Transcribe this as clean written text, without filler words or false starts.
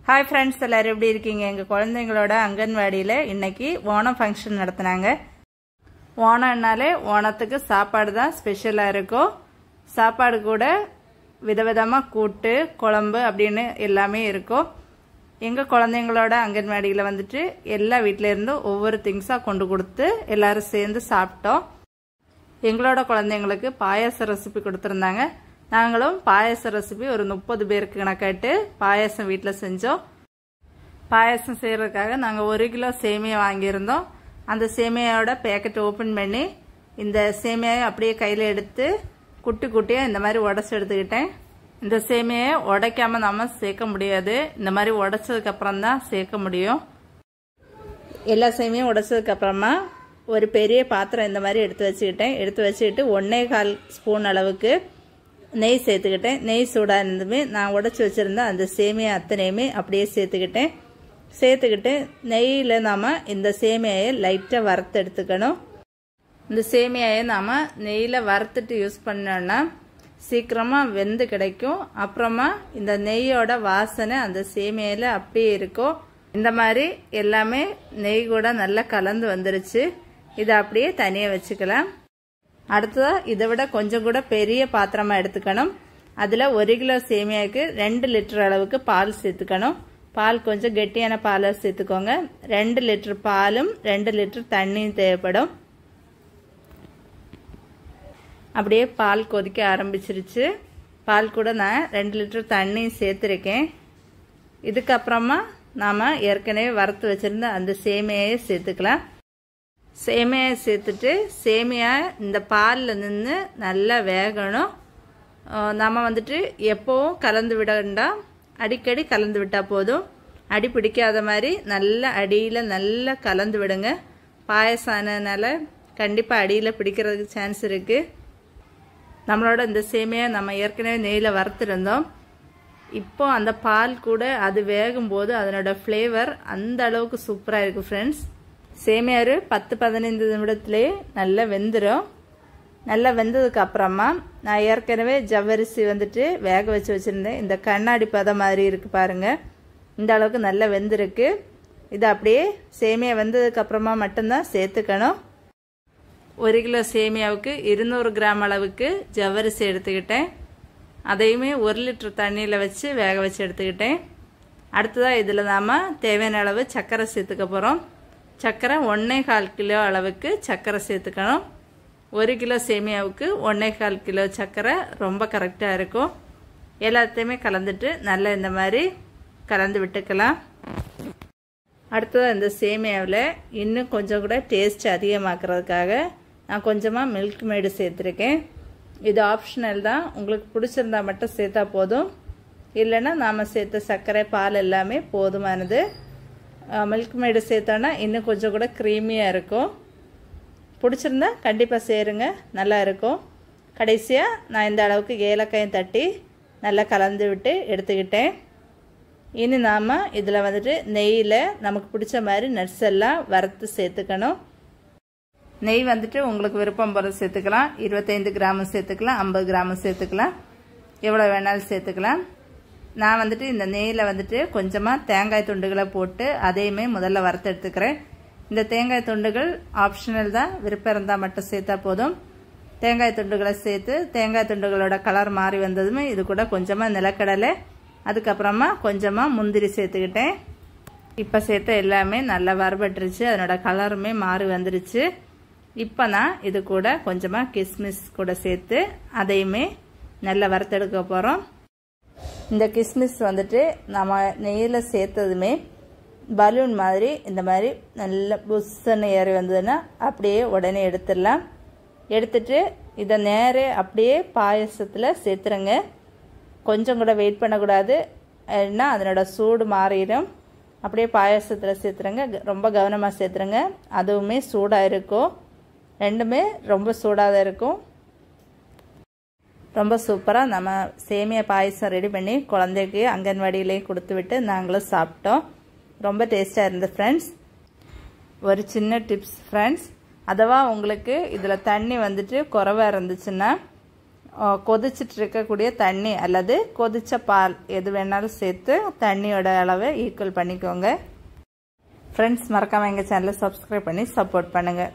Hi friends எல்லாரும் எப்படி இருக்கீங்க எங்க குழந்தைகளோட அங்கன்வாடியில இன்னைக்கு ஓணம் ஃபங்க்ஷன் நடத்துனாங்க ஓணம்னாலே ஓணத்துக்கு சாப்பாடு தான் ஸ்பெஷலா இருக்கும் சாப்பாடு கூட விதவிதமா கூட்டு குழம்பு அப்படினு எல்லாமே இருக்கும் எங்க குழந்தைகளோட அங்கன்வாடியில வந்துட்டு எல்லா வீட்ல இருந்து ஒவ்வொரு திங்ஸா கொண்டு கொடுத்து எல்லாரும் சேர்ந்து சாப்பிட்டோம் எங்களோட குழந்தைகளுக்கு பாயாச ரெசிபி கொடுத்திருந்தாங்க நாங்களும் பாயாச ரெசிபி ஒரு 30 பேருக்கு கணக்கிட்டு பாயாசம் வீட்ல செஞ்சோம் பாயாசம் செய்யறதுக்காக நாங்க 1 கிலோ சேமியா வாங்கி இருந்தோம் அந்த சேமியாவோட பேக்கெட் ஓபன் பண்ணி இந்த சேமியாவை அப்படியே கையில எடுத்து குட்டி குட்டியா இந்த மாதிரி உடைச்சு எடுத்துக்கிட்டேன் இந்த சேமியாவை உடைக்காம நாம சேர்க்க முடியாது இந்த மாதிரி உடைச்சதுக்கு அப்புறம் தான் சேர்க்க முடியும் எல்லா சேமியாவும் உடைச்சதுக்கு அப்புறமா ஒரு பெரிய பாத்திரம் இந்த மாதிரி எடுத்து வச்சிட்டு 1.25 ஸ்பூன் அளவுக்கு நெய் சேர்த்துக்கிட்டேன் நெய் சூடா இருந்ததுமே நான் உடைச்சு வச்சிருந்த அந்த சேமியா அத்தனையுமே அப்படியே சேர்த்துக்கிட்டு நெய்யில நாம இந்த சேமியாயை லைட்டா வறுத்து எடுத்துக்கணும் இந்த சேமியாயை நாம நெய்யில வறுத்துட்டு யூஸ் பண்ணோம்னா சீக்கிரமா வெந்து கிடைக்கும் அப்புறமா இந்த நெய்யோட வாசனை அந்த சேமியாயில அப்படியே இருக்கும் இந்த மாதிரி எல்லாமே நெய் கூட நல்லா கலந்து வந்துருச்சு இதை அப்படியே தனியா வச்சுக்கலாம் அடுத்ததா இதை விட கொஞ்சம் கூட பெரிய பாத்திரமா எடுத்துக்கணும் அதுல 1 கிலோ சேமியாவுக்கு 2 லிட்டர் அளவுக்கு பால் சேர்த்துக்கணும் பால் கொஞ்சம் கெட்டியான பாலை சேர்த்துக்கோங்க 2 லிட்டர் பாலும் 2 லிட்டர் தண்ணியும் தேவைப்படும் அப்படியே பால் கொதிக்க ஆரம்பிச்சிருச்சு பால் கூட நான் 2 லிட்டர் தண்ணியும் சேர்த்திருக்கேன் இதுக்கப்புறமா நாம ஏற்கனவே வறுத்து வச்சிருந்த அந்த சேமியாவை சேர்த்துக்கலாம் சேமியா சேர்த்துட்டு சேமியா இந்த பால்ல நின்று நல்லா வேகணும் நாம வந்துட்டு எப்பவும் கலந்து விட வேண்டாம் அடிக்கடி கலந்து விட்டா போதும் அடி பிடிக்காத மாதிரி நல்ல அடியில நல்லா கலந்து விடுங்க பாயசானனால கண்டிப்பா அடியில பிடிக்கிறதுக்கு சான்ஸ் இருக்கு நம்மளோட இந்த சேமியா நம்ம ஏற்கனவே நெய்யில வறுத்திருந்தோம் இப்போ அந்த பால் கூட அது வேகும் போது அதனோட ஃப்ளேவர் அந்த அளவுக்கு சூப்பரா இருக்கு ஃப்ரெண்ட்ஸ் சேமியா 10-15 நிமிடத்திலேயே நல்லா வெந்துடும் நல்லா வெந்ததுக்கு அப்புறமா நான் ஏற்கனவே ஜவ்வரிசி வந்துட்டு வேக வச்சிருந்தேன் இந்த கண்ணாடி பதம் மாதிரி இருக்கு பாருங்க இந்த அளவுக்கு நல்லா வெந்திருக்கு இது அப்படியே சேமியா வெந்ததுக்கு அப்புறமா மட்டும்தான் சேர்த்துக்கணும் 1 கிலோ சேமியாவுக்கு 200 கிராம் அளவுக்கு ஜவ்வரிசி எடுத்துக்கிட்டேன் அதையுமே 1 லிட்டர் தண்ணியில வச்சு வேக வச்சு எடுத்துக்கிட்டேன் அடுத்ததா இதுல நாம தேவையான அளவு சர்க்கரை சேர்த்துக்க போறோம் சர்க்கரை 1.25 கிலோ அளவுக்கு சர்க்கரை சேர்த்துக்கணும் 1 கிலோ சேமியாவுக்கு 1.25 கிலோ சர்க்கரை ரொம்ப கரெக்டா இருக்கும் எல்லாத்தையுமே கலந்துட்டு நல்லா இந்த மாதிரி கலந்து விட்டுக்கலாம் அடுத்தது இந்த சேமியாவில் இன்னும் கொஞ்சம் கூட டேஸ்ட் அதிகமாக்குறதுக்காக நான் கொஞ்சமா மில்க் மேடு சேர்த்துருக்கேன் இது ஆப்ஷனல் தான் உங்களுக்கு பிடிச்சிருந்தா மட்டும் சேர்த்தா போதும் இல்லைன்னா நாம சேர்த்த சர்க்கரை பால் எல்லாமே போதுமானது மில்க் மேடு சேர்த்தோன்னா இன்னும் கொஞ்சம் கூட க்ரீமியா இருக்கும் பிடிச்சிருந்தா கண்டிப்பா சேருங்க நல்லா இருக்கும் கடைசியா நான் இந்த அளவுக்கு ஏலக்காயும் தட்டி நல்லா கலந்து விட்டு எடுத்துக்கிட்டேன் இனி நாம இதுல வந்துட்டு நெய்யில நமக்கு பிடிச்ச மாதிரி நட்ஸ் எல்லாம் வறுத்து சேர்த்துக்கணும் நெய் வந்துட்டு உங்களுக்கு விருப்பம் போல சேர்த்துக்கலாம் 25 கிராம் சேர்த்துக்கலாம் 50 கிராம் சேர்த்துக்கலாம் எவ்வளவு வேணாலும் சேர்த்துக்கலாம் நான் வந்துட்டு இந்த நெய்யில வந்துட்டு கொஞ்சமா தேங்காய் துண்டுகளை போட்டு அதையுமே முதல்ல வறுத்து எடுத்துக்கிறேன் இந்த தேங்காய் துண்டுகள் ஆப்ஷனல் தான் விருப்பம் இருந்தா மட்டும் சேர்த்தா போதும் தேங்காய் துண்டுகளை சேர்த்து தேங்காய் துண்டுகளோட கலர் மாறி வந்ததுமே இது கூட கொஞ்சமா நிலக்கடலை அதுக்கப்புறமா கொஞ்சமா முந்திரி சேர்த்துக்கிட்டேன் இப்ப சேர்த்த எல்லாமே நல்லா வறுபட்டுருச்சு அதனோட கலருமே மாறி வந்துருச்சு இப்ப நான் இது கூட கொஞ்சமா கிஸ்மிஸ் கூட சேர்த்து அதையுமே நல்லா வறுத்தெடுக்க போறோம் இந்த கிஸ்மிஸ் வந்துட்டு நம்ம நெய்யில சேர்த்ததுமே பலூன் மாதிரி இந்த மாதிரி நல்ல புஷ்ஷன்னு ஏறி வந்ததுன்னா அப்படியே உடனே எடுத்துடலாம் எடுத்துட்டு இதை நேரே அப்படியே பாயசத்துல சேர்த்துருங்க கொஞ்சம் கூட வெயிட் பண்ணக்கூடாது ஏன்னா அதனோட சூடு மாறிடும் அப்படியே பாயசத்துல சேர்த்துருங்க ரொம்ப கவனமா சேர்த்துருங்க அதுவுமே சூடா இருக்கும் ரெண்டுமே ரொம்ப சூடாக இருக்கும் ரொம்ப சூப்பரா நம்ம சேமியா பாயசம் ரெடி பண்ணி குழந்தைக்கு அங்கன்வாடியிலே கொடுத்து விட்டு நாங்களும் சாப்பிட்டோம் ரொம்ப டேஸ்டா இருந்தது ஃப்ரெண்ட்ஸ் ஒரு சின்ன டிப்ஸ் ஃப்ரெண்ட்ஸ் அதவா உங்களுக்கு இதுல தண்ணி வந்துட்டு குறைவா இருந்துச்சுன்னா கொதிச்சிட்டு இருக்கக்கூடிய தண்ணி அல்லது கொதிச்ச பால் எது வேணாலும் சேர்த்து தண்ணியோட அளவை ஈக்குவல் பண்ணிக்கோங்க. ஃப்ரெண்ட்ஸ், மறக்காமல் எங்கள் சேனலை சப்ஸ்கிரைப் பண்ணி சப்போர்ட் பண்ணுங்கள்.